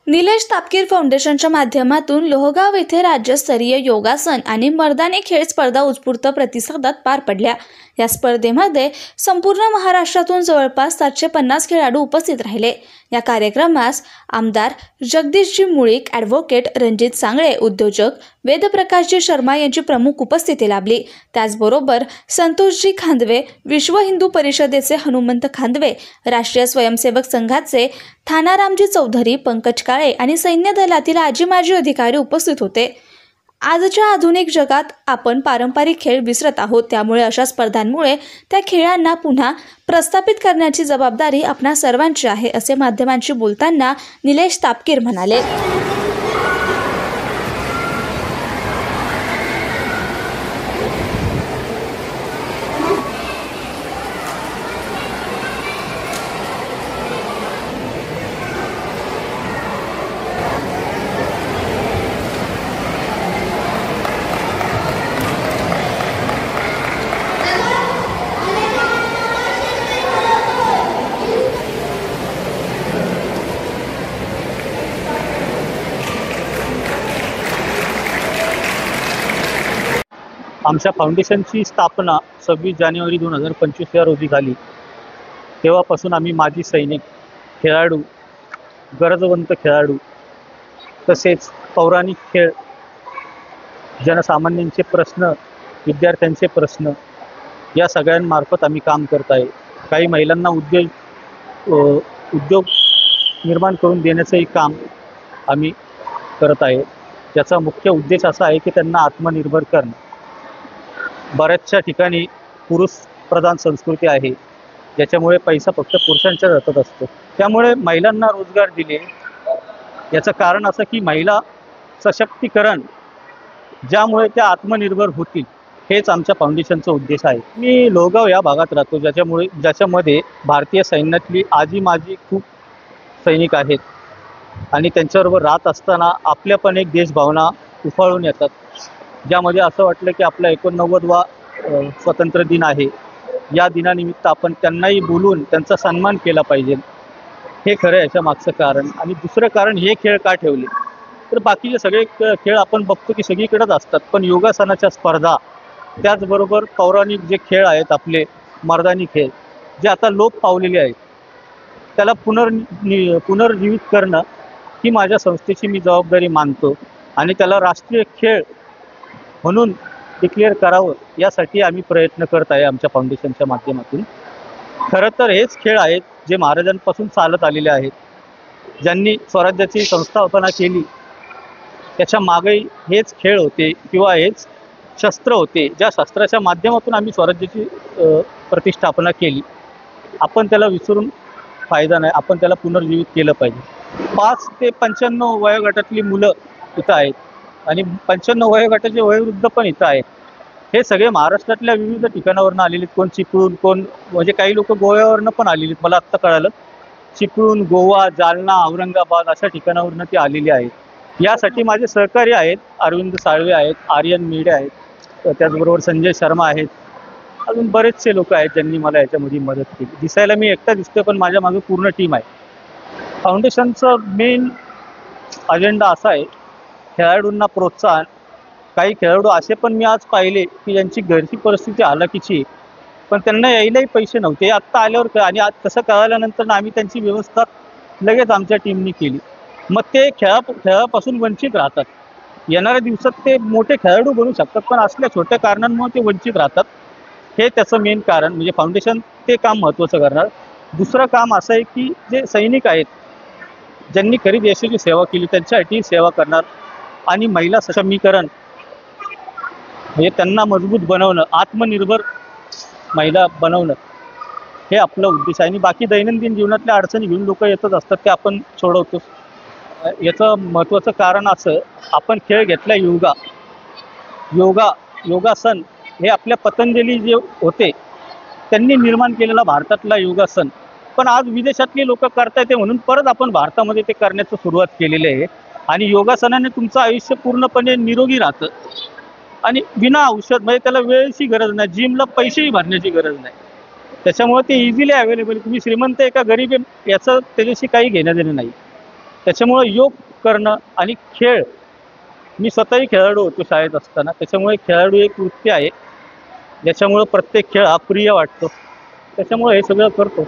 निलेश तापकीर फाउंडेशनच्या माध्यमातून लोहगाव येथे राज्यस्तरीय योगासन आणि मर्दानी खेळ स्पर्धा उत्स्फूर्त प्रतिसादात पार पडल्या। या स्पर्धेमध्ये संपूर्ण महाराष्ट्रातून जवळपास 750 खेळाडू उपस्थित राहिले। या कार्यक्रमास आमदार जगदीशजी मुळीक, ॲडव्होकेट रणजित सांगळे, उद्योजक वेदप्रकाशजी शर्मा यांची प्रमुख उपस्थिती लाभली। त्याचबरोबर संतोषजी खांदवे, विश्व हिंदू परिषदेचे हनुमंत खांदवे, राष्ट्रीय स्वयंसेवक संघाचे थानारामजी चौधरी, पंकज काळे आणि सैन्य दलातील आजी माजी अधिकारी उपस्थित होते। आजच्या आधुनिक जगात आपण पारंपरिक खेळ विसरत आहोत, त्यामुळे अशा स्पर्धांमुळे त्या खेळांना पुन्हा प्रस्थापित करण्याची जबाबदारी आपणा सर्वांची आहे, असे माध्यमांशी बोलताना निलेश तापकीर म्हणाले। आमच्या फाउंडेशनची स्थापना 26 जानेवारी 2025 या रोजी झाली। तेव्हापासून आम्ही माजी सैनिक, खेळाडू, गरजवंत खेळाडू, तसेच पौराणिक खेळ, जनसामान्यांचे प्रश्न, विद्यार्थ्यांचे प्रश्न या सगळ्यांमार्फत आम्ही काम करत आहे। काही महिलांना उद्योग निर्माण करून देण्याचंही काम आम्ही करत आहे। याचा मुख्य उद्देश असा आहे की त्यांना आत्मनिर्भर करणं। बऱ्याचशा ठिकाणी पुरुष प्रधान संस्कृती आहे, ज्याच्यामुळे पैसा फक्त पुरुषांच्या हातात असतो। त्यामुळे महिलांना रोजगार दिले, याचं कारण असं की महिला सशक्तीकरण, ज्यामुळे त्या आत्मनिर्भर होतील, हेच आमच्या फाउंडेशनचा उद्देश आहे। मी लोहगाव या भागात राहतो, ज्याच्यामध्ये भारतीय सैन्यातली आजी माजी खूप सैनिक आहेत आणि त्यांच्याबरोबर राहत असताना आपल्या पण एक देशभावना उफाळून येतात, ज्यामध्ये असं वाटलं की आपला 89वा स्वातंत्र्य दिन आहे। या दिनानिमित्त आपण त्यांनाही बोलून त्यांचा सन्मान केला पाहिजे, हे खरं याच्या मागचं कारण। आणि दुसरं कारण, हे खेळ का ठेवले तर बाकीचे सगळे खेळ आपण बघतो की सगळीकडेच असतात, पण योगासनाच्या स्पर्धा, त्याचबरोबर पौराणिक जे खेळ आहेत आपले मर्दानी खेळ, जे आता लोप पावलेले आहेत, त्याला पुनर्जीवित करणं ही माझ्या संस्थेची मी जबाबदारी मानतो आणि त्याला राष्ट्रीय खेळ म्हणून डिक्लेअर करावं, यासाठी आम्ही प्रयत्न करत आहे आमच्या फाउंडेशनच्या माध्यमातून। खरं तर हेच खेळ आहेत जे महाराजांपासून चालत आलेले आहेत। ज्यांनी स्वराज्याची संस्थापना केली, त्याच्या मागेही हेच खेळ होते किंवा हेच शस्त्र होते, ज्या शस्त्राच्या माध्यमातून आम्ही स्वराज्याची प्रतिष्ठापना केली। आपण त्याला विसरून फायदा नाही, आपण त्याला पुनर्जीवित केलं पाहिजे। 5 ते 95 वयोगटातली मुलं इथं आहेत आणि 95 वयोगटाचे वयोवृद्ध पण इथं आहेत। हे सगळे महाराष्ट्रातल्या विविध ठिकाणावरून आलेले, कोण चिपळूण, कोण म्हणजे काही लोक गोव्यावरनं पण आलेली, मला आत्ता कळालं। चिपळूण, गोवा, जालना, औरंगाबाद अशा ठिकाणावरून ते आलेले आहेत। यासाठी माझे सहकारी आहेत, अरविंद साळवे आहेत, आर्यन मेढे आहेत, त्याचबरोबर संजय शर्मा आहेत, अजून बरेचसे लोक आहेत ज्यांनी मला याच्यामध्ये मदत केली। दिसायला मी एकटा दिसतोय, पण माझ्या मागे पूर्ण टीम आहे। फाउंडेशनचं मेन अजेंडा असा आहे, खेळाडूंना प्रोत्साहन। काही खेळाडू असे पण मी आज पाहिले की ज्यांची घरची परिस्थिती हालाकीची, पण त्यांना यायलाही पैसे नव्हते। आत्ता आल्यावर आणि आज तसं कळाल्यानंतर आम्ही त्यांची व्यवस्था लगेच आमच्या टीमनी केली। मग ते खेळापासून वंचित राहतात। येणाऱ्या दिवसात ते मोठे खेळाडू बनू शकतात, पण असल्या छोट्या कारणांमुळे ते वंचित राहतात। हे त्याचं मेन कारण, म्हणजे फाउंडेशन ते काम महत्त्वाचं करणार। दुसरं काम असं आहे की जे सैनिक आहेत, ज्यांनी खरी देशाची सेवा केली, त्यांच्यासाठी सेवा करणार आणि महिला सक्षमीकरण, म्हणजे त्यांना मजबूत बनवणं, आत्मनिर्भर महिला बनवणं, हे आपलं उद्देश आहे। आणि बाकी दैनंदिन जीवनातल्या अडचणी घेऊन लोक येतच असतात, ते आपण सोडवतो। याचं महत्त्वाचं कारण असं, आपण खेळ घेतला योगासन, हे आपल्या पतंजली जे होते त्यांनी निर्माण केलेला भारतातला योगासन, पण आज विदेशातली लोक करतायत ते म्हणून परत आपण भारतामध्ये ते करण्याचं सुरुवात केलेली आहे। आणि योगासनाने तुमचं आयुष्य पूर्णपणे निरोगी राहतं आणि विना औषध, म्हणजे त्याला वेळेची गरज नाही, जिमला पैसेही भरण्याची गरज नाही, त्याच्यामुळे ते इझिली अवेलेबल। तुम्ही श्रीमंत आहे का गरीब आहे याचं त्याच्याशी काही घेणं देणं नाही। त्याच्यामुळं योग करणं आणि खेळ, मी स्वतःही खेळाडू होतो शाळेत असताना, त्याच्यामुळे खेळाडू एक वृत्ती आहे ज्याच्यामुळं प्रत्येक खेळ अप्रिय वाटतो, त्याच्यामुळे हे सगळं करतो.